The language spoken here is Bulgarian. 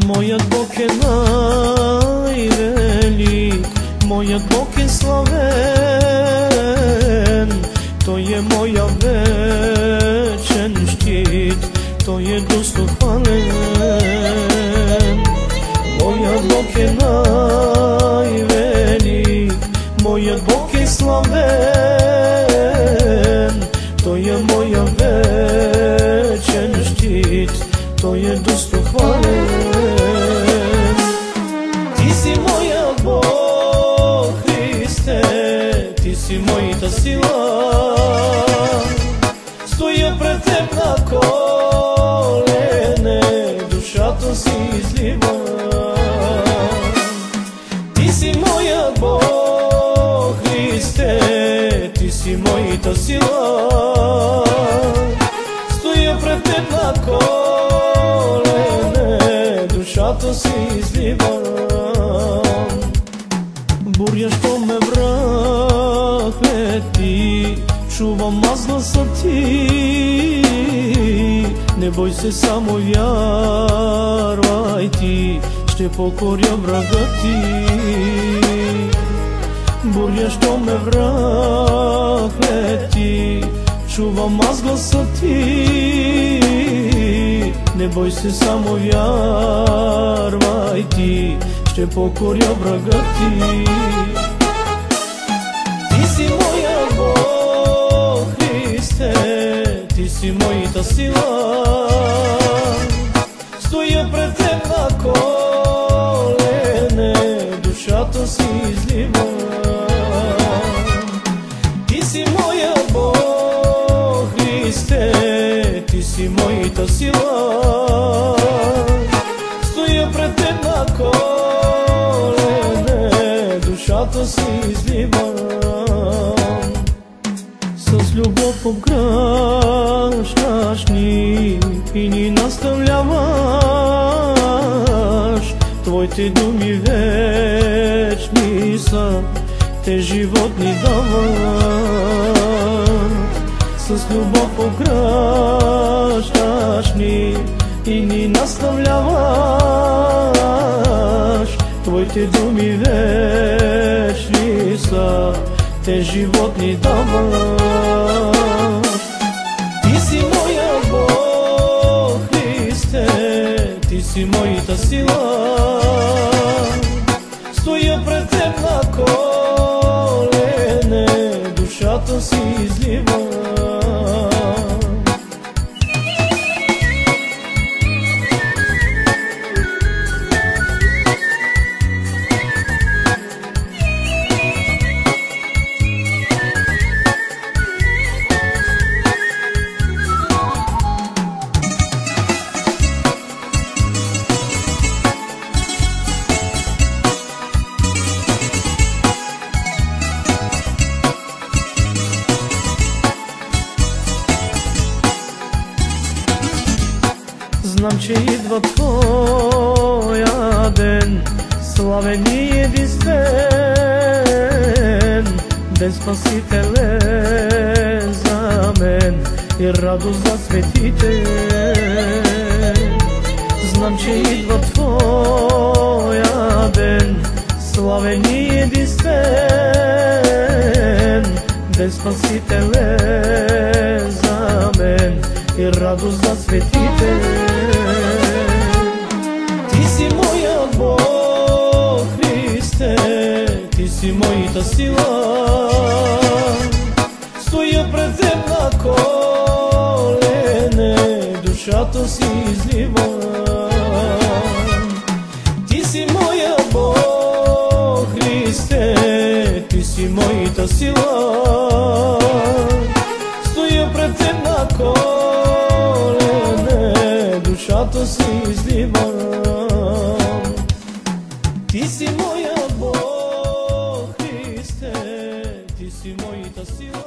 Moja Bog je najvelik, moja Bog je slaven, to je moja večen štit, to je dostohvalen. Moja Bog je najvelik, moja Bog je slaven, to je moja večen štit, to je dostohvalen. Ti si moja Bog, Hriste, ti si moja sila, stojim pred teb na kolene, duša to si izliva. Ti si moja Bog, Hriste, ti si moja sila, stojim pred teb na kolene, duša to si izliva. Burja što me vrahveti, čuvam mazlasa ti, ne boj se, samo vjarvaj ti, ще покоря врага ти. Буря što me vrахлети, čuvam аз гласа ти, не boj se, samo vjarvaj ti, ще покоря врага ти. Ti si moja Bog, Hriste, ti si moja sila, stojim pred teb na kolene, duša to si izliva. Ti si moja Bog, Hriste, ti si moja sila, stojim pred teb na kolene, duša to si izliva. С любов обграждаш ни и ни наставляваш. Твоите думи вечни са, те живот ни дават. С любов обграждаш ни и ни наставляваш. Твоите думи вечни са, те живот ни даваш. Ти си моя Бог, Христе, ти си моята сила, стоя пред теб на колене, душата си излива. Знам, че идва твоя ден, славен и единствен, ден спасителен за мен и радост за светите. Знам, че идва твоя ден, славен и единствен, ден спасителен за мен и радост за светите. Ти си моя Бог, Христе, ти си моята сила, стоя пред теб на колене, душата си излива. Ти си моя Бог, Христе, ти си моята сила, стоя пред теб на колене, душата си излива. Ти си моя Бог, Христе, ти си моята сила.